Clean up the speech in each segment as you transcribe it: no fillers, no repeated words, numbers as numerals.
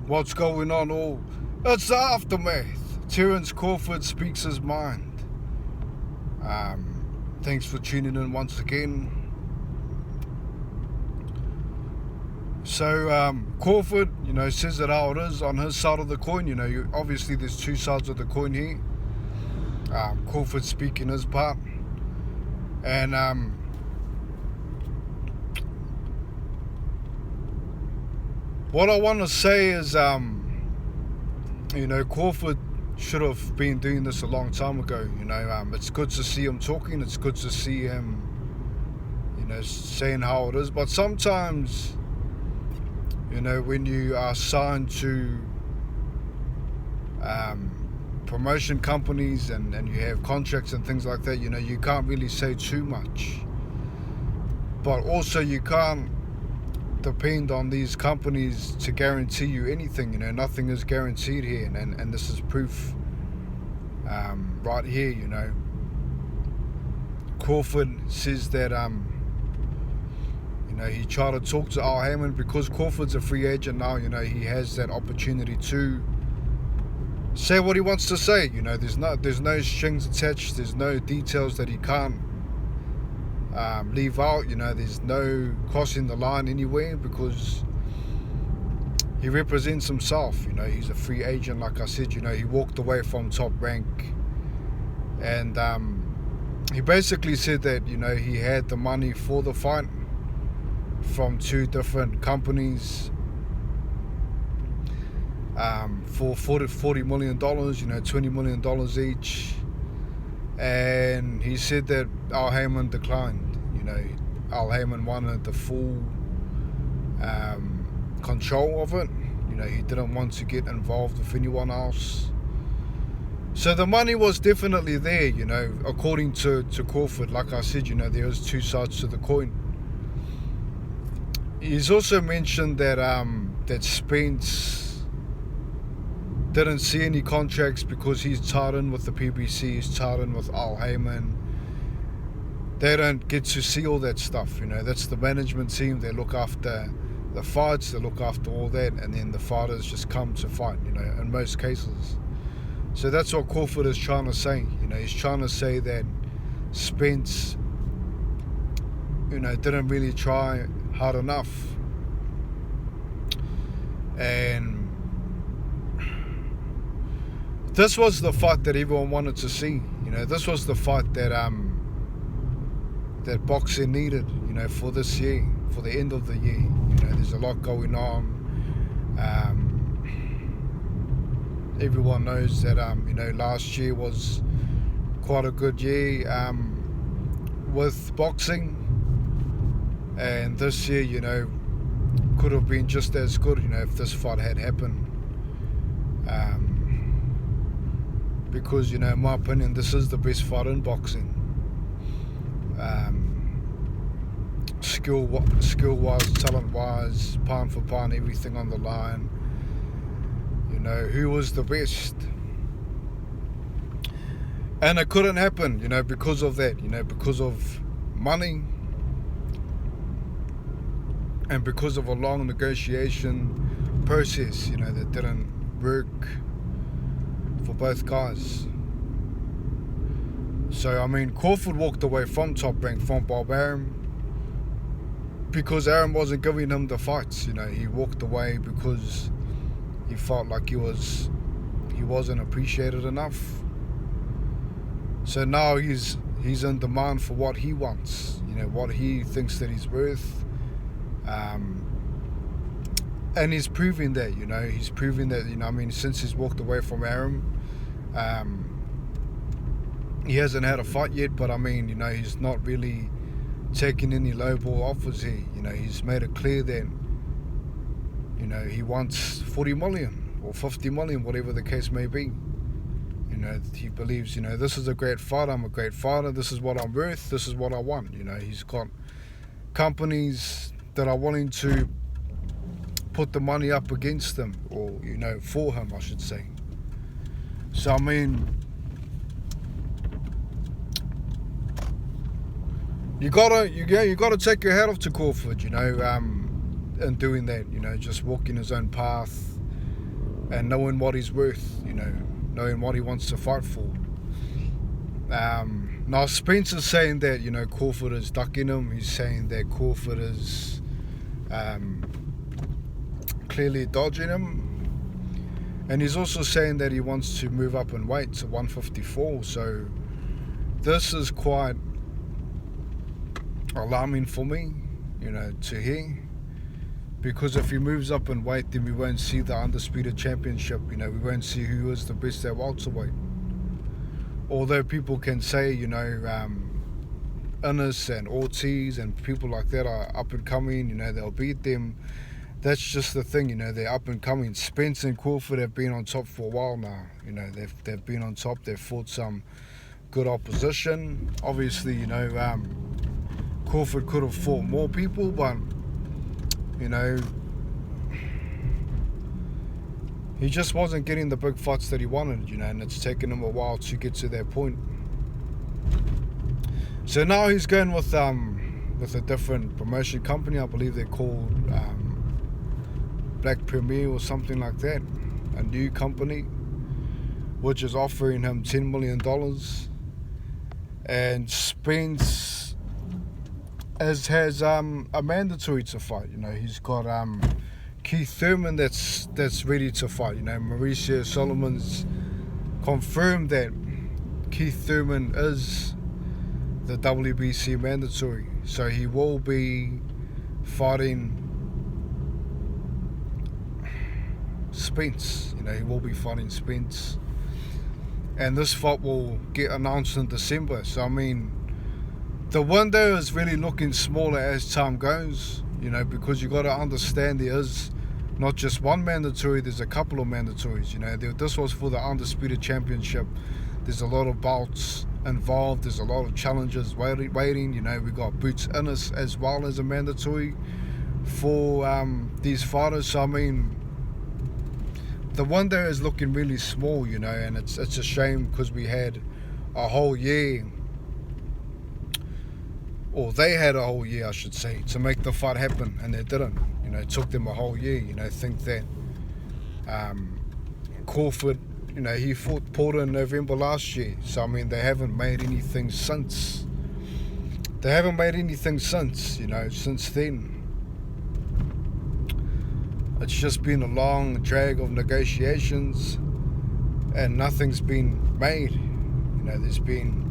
What's going on all? It's the aftermath. Terence Crawford speaks his mind. Thanks for tuning in once again. So Crawford, says it how it is on his side of the coin. Obviously there's two sides of the coin here. Crawford speaking his part, and what I want to say is, Crawford should have been doing this a long time ago. It's good to see him talking. It's good to see him, saying how it is. But sometimes, when you are signed to promotion companies and you have contracts and things like that, you can't really say too much. But also you can't depend on these companies to guarantee you anything. Nothing is guaranteed here, and this is proof right here. Crawford says that he tried to talk to Al Haymon because Crawford's a free agent now. He has that opportunity to say what he wants to say. There's no strings attached. There's no details that he can't leave out. There's no crossing the line anywhere because he represents himself. He's a free agent, like I said. He walked away from Top Rank, and he basically said that he had the money for the fight from two different companies for $40 million, $20 million each. And he said that Al Haymon declined. Al Haymon wanted the full control of it. He didn't want to get involved with anyone else. So the money was definitely there, according to Crawford. Like I said, there was two sides to the coin. He's also mentioned that that Spence didn't see any contracts because he's tied in with the PBC, he's tied in with Al Haymon. They don't get to see all that stuff. That's the management team. They look after the fights, they look after all that, and then the fighters just come to fight, in most cases. So that's what Crawford is trying to say. He's trying to say that Spence, didn't really try hard enough. And this was the fight that everyone wanted to see. This was the fight that that boxing needed, for this year, for the end of the year. There's a lot going on. Everyone knows that last year was quite a good year with boxing, and this year, could have been just as good, if this fight had happened. Because, in my opinion, this is the best fight in boxing. Skill-wise, talent-wise, pound for pound, everything on the line. Who was the best? And it couldn't happen, because of that, because of money and because of a long negotiation process, that didn't work for both guys. So, Crawford walked away from Top Rank, from Bob Arum, because Arum wasn't giving him the fights. He walked away because he felt like he wasn't appreciated enough. So now he's in demand for what he wants, what he thinks that he's worth. And he's proving that, he's proving that, since he's walked away from Arum, he hasn't had a fight yet, but he's not really taking any lowball offers here. He's made it clear that, he wants 40 million or 50 million, whatever the case may be. He believes, this is a great fight, I'm a great fighter, this is what I'm worth, this is what I want. He's got companies that are willing to put the money up against him, or, for him, I should say. So, you gotta take your hat off to Crawford, in doing that, just walking his own path, and knowing what he's worth, knowing what he wants to fight for. Now Spence is saying that, Crawford is ducking him. He's saying that Crawford is clearly dodging him. And he's also saying that he wants to move up in weight to 154. So this is quite alarming for me, to hear. Because if he moves up in weight, then we won't see the Undisputed Championship. We won't see who is the best at welterweight. Although people can say, Innes and Ortiz and people like that are up and coming, they'll beat them. That's just the thing, they're up and coming. Spence and Crawford have been on top for a while now. They've been on top. They've fought some good opposition. Obviously, Crawford could have fought more people, but he just wasn't getting the big fights that he wanted, and it's taken him a while to get to that point. So now he's going with a different promotion company. I believe they're called Black Premier or something like that, a new company, which is offering him $10 million. And Spence has a mandatory to fight. He's got Thurman that's ready to fight. Mauricio Solomon's confirmed that Thurman is the WBC mandatory, so he will be fighting Spence. He will be fighting Spence, and this fight will get announced in December. So the window is really looking smaller as time goes, because you got to understand there is not just one mandatory, there's a couple of mandatories. This was for the Undisputed Championship. There's a lot of bouts involved, there's a lot of challenges waiting. We got Boots Innes as well as a mandatory for these fighters. So the window is looking really small, and it's a shame, because we had a whole year, or they had a whole year, I should say, to make the fight happen, and they didn't. It took them a whole year. Think that Crawford, he fought Porter in November last year. So they haven't made anything since. Since then. It's just been a long drag of negotiations, and nothing's been made. There's been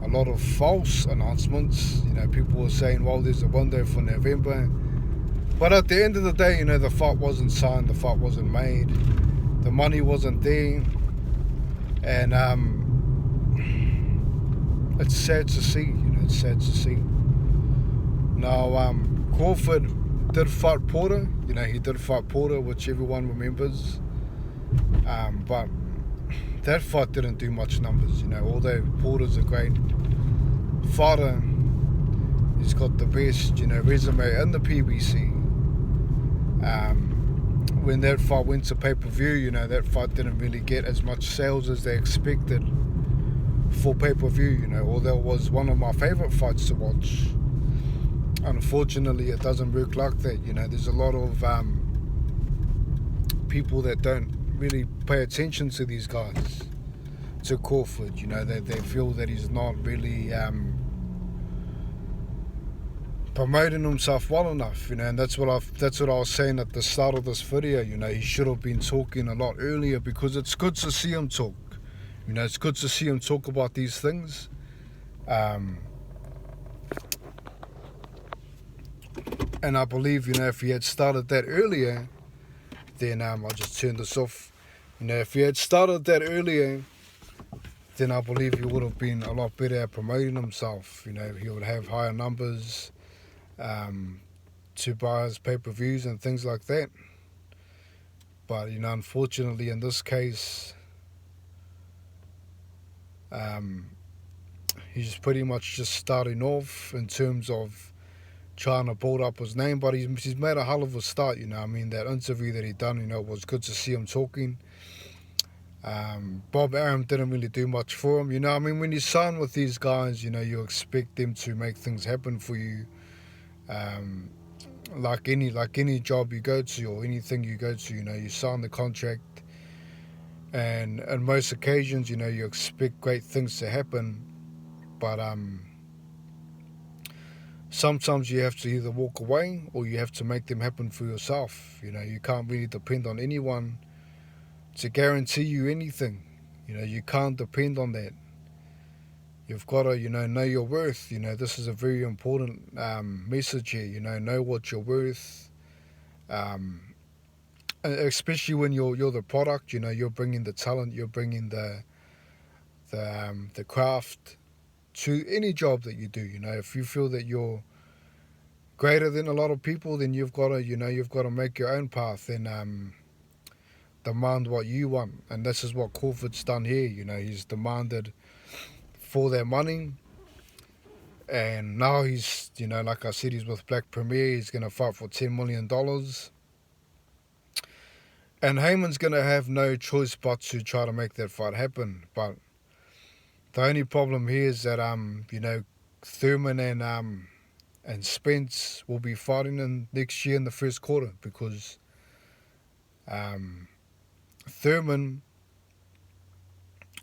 a lot of false announcements. People were saying, well, there's a window for November. But at the end of the day, the fight wasn't signed, the fight wasn't made, the money wasn't there. And it's sad to see, Now, Crawford did fight Porter. He did fight Porter, which everyone remembers. But that fight didn't do much numbers, although Porter's a great fighter. He's got the best, resume in the PBC. When that fight went to pay-per-view, that fight didn't really get as much sales as they expected for pay-per-view, although it was one of my favorite fights to watch. Unfortunately, it doesn't work like that. There's a lot of people that don't really pay attention to these guys, to Crawford. They feel that he's not really promoting himself well enough, and that's what I was saying at the start of this video. He should have been talking a lot earlier, because it's good to see him talk. It's good to see him talk about these things. And I believe, if he had started that earlier, then I'll just turn this off. If he had started that earlier, then I believe he would have been a lot better at promoting himself. He would have higher numbers to buy his pay-per-views and things like that. But unfortunately, in this case, he's pretty much just starting off in terms of trying to build up his name. But he's made a hell of a start. That interview that he done, was good to see him talking. Bob Arum didn't really do much for him. When you sign with these guys, you expect them to make things happen for you. like any job you go to or anything you go to, you sign the contract, and on most occasions, you expect great things to happen, but sometimes you have to either walk away or you have to make them happen for yourself. You can't really depend on anyone to guarantee you anything. You can't depend on that. You've got to, know your worth. This is a very important message here. Know what you're worth. Especially when you're the product. You're bringing the talent. You're bringing the craft to any job that you do. If you feel that you're greater than a lot of people, then you've got to make your own path and demand what you want. And this is what Crawford's done here. He's demanded for their money, and now he's, like I said, he's with Black Premier. He's going to fight for $10 million, and Heyman's going to have no choice but to try to make that fight happen. But the only problem here is that Thurman and Spence will be fighting in next year in the first quarter, because Thurman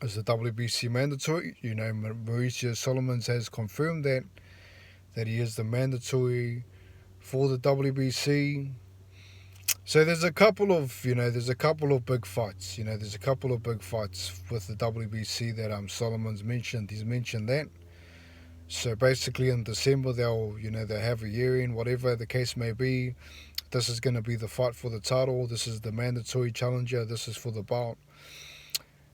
is the WBC mandatory. Mauricio Solomons has confirmed that he is the mandatory for the WBC. So there's a couple of big fights. There's a couple of big fights with the WBC that Solomons mentioned. He's mentioned that. So basically in December they'll have a hearing, whatever the case may be. This is going to be the fight for the title. This is the mandatory challenger. This is for the belt.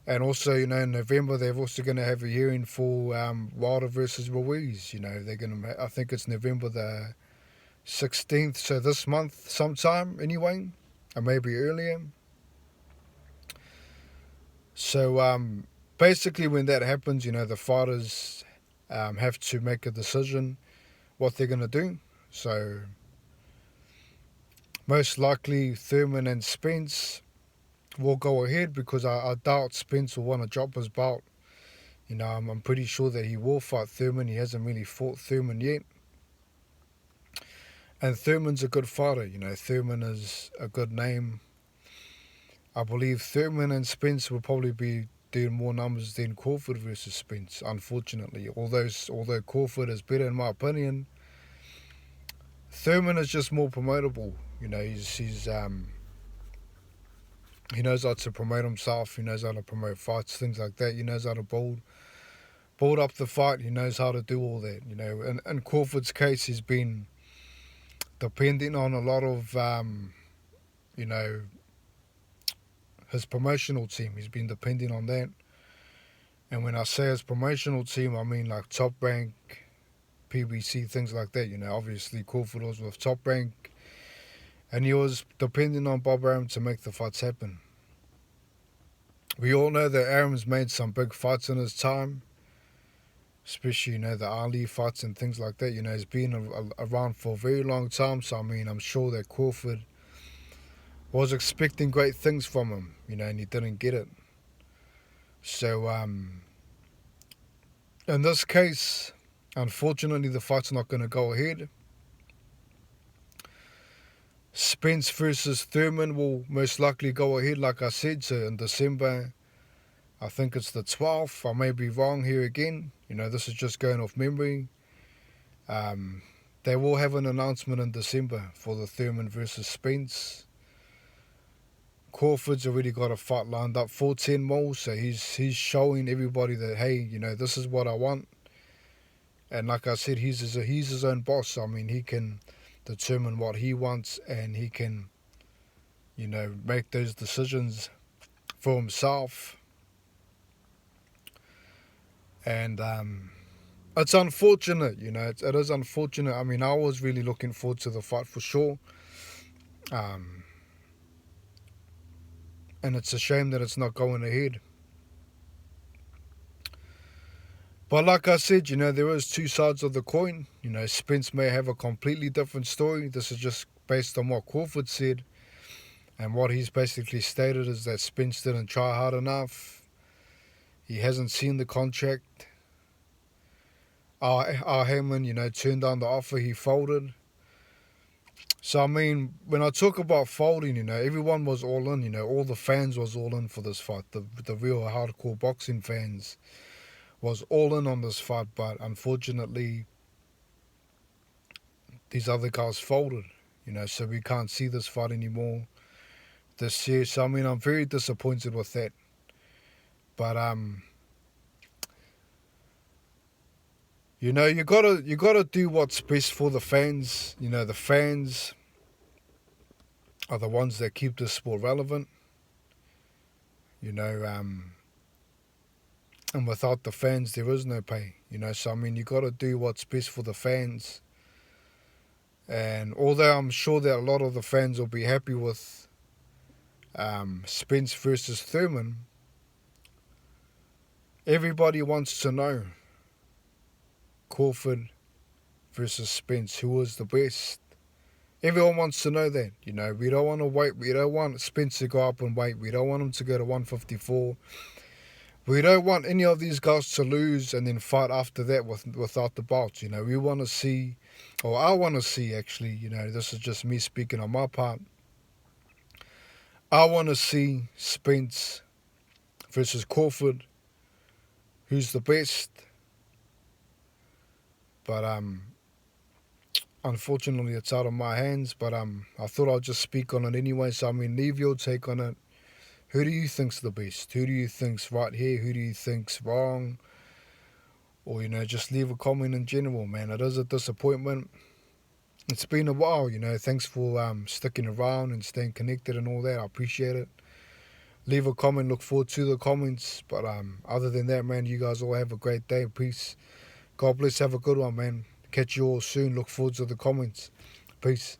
And also, in November, they're also going to have a hearing for Wilder versus Ruiz. They're going to, I think it's November the 16th, so this month sometime anyway, or maybe earlier. So basically when that happens, the fighters have to make a decision what they're going to do. So most likely Thurman and Spence will go ahead, because I doubt Spence will want to drop his belt. I'm pretty sure that he will fight Thurman. He hasn't really fought Thurman yet. And Thurman's a good fighter. Thurman is a good name. I believe Thurman and Spence will probably be doing more numbers than Crawford versus Spence, unfortunately. Although Crawford is better in my opinion, Thurman is just more promotable. He knows how to promote himself. He knows how to promote fights, things like that. He knows how to build up the fight. He knows how to do all that. In Crawford's case, he's been depending on a lot of, his promotional team. He's been depending on that. And when I say his promotional team, I mean like Top Rank, PBC, things like that. Obviously Crawford was with Top Rank, and he was depending on Bob Arum to make the fights happen. We all know that Arum's made some big fights in his time, especially, the Ali fights and things like that. He's been around for a very long time, so I'm sure that Crawford was expecting great things from him, and he didn't get it. So, in this case, unfortunately, the fight's not going to go ahead. Spence versus Thurman will most likely go ahead, like I said, so in December. I think it's the 12th. I may be wrong here again. This is just going off memory. They will have an announcement in December for the Thurman versus Spence. Crawford's already got a fight lined up for 10 mil, so he's showing everybody that, hey, this is what I want. And like I said, he's his own boss. He can determine what he wants, and he can, make those decisions for himself. And it's unfortunate, it is unfortunate. I was really looking forward to the fight for sure. And it's a shame that it's not going ahead. But like I said, there is two sides of the coin. Spence may have a completely different story. This is just based on what Crawford said. And what he's basically stated is that Spence didn't try hard enough. He hasn't seen the contract. Heyman, turned down the offer. He folded. So I mean, when I talk about folding, everyone was all in. All the fans was all in for this fight. The real hardcore boxing fans was all in on this fight, but unfortunately, these other guys folded. So we can't see this fight anymore this year. So I mean, I'm very disappointed with that. But you gotta do what's best for the fans. The fans are the ones that keep the sport relevant. And without the fans, there is no pay. So I mean, you got to do what's best for the fans. And although I'm sure that a lot of the fans will be happy with Spence versus Thurman, everybody wants to know Crawford versus Spence, who was the best. Everyone wants to know that. We don't want to wait. We don't want Spence to go up and wait. We don't want him to go to 154. We don't want any of these guys to lose and then fight after that without the belts. We want to see, or I want to see actually, this is just me speaking on my part. I want to see Spence versus Crawford, who's the best. But unfortunately it's out of my hands. But I thought I'd just speak on it anyway. So I mean, leave your take on it. Who do you think's the best? Who do you think's right here? Who do you think's wrong? Or, just leave a comment in general, man. It is a disappointment. It's been a while, Thanks for sticking around and staying connected and all that. I appreciate it. Leave a comment. Look forward to the comments. But other than that, man, you guys all have a great day. Peace. God bless. Have a good one, man. Catch you all soon. Look forward to the comments. Peace.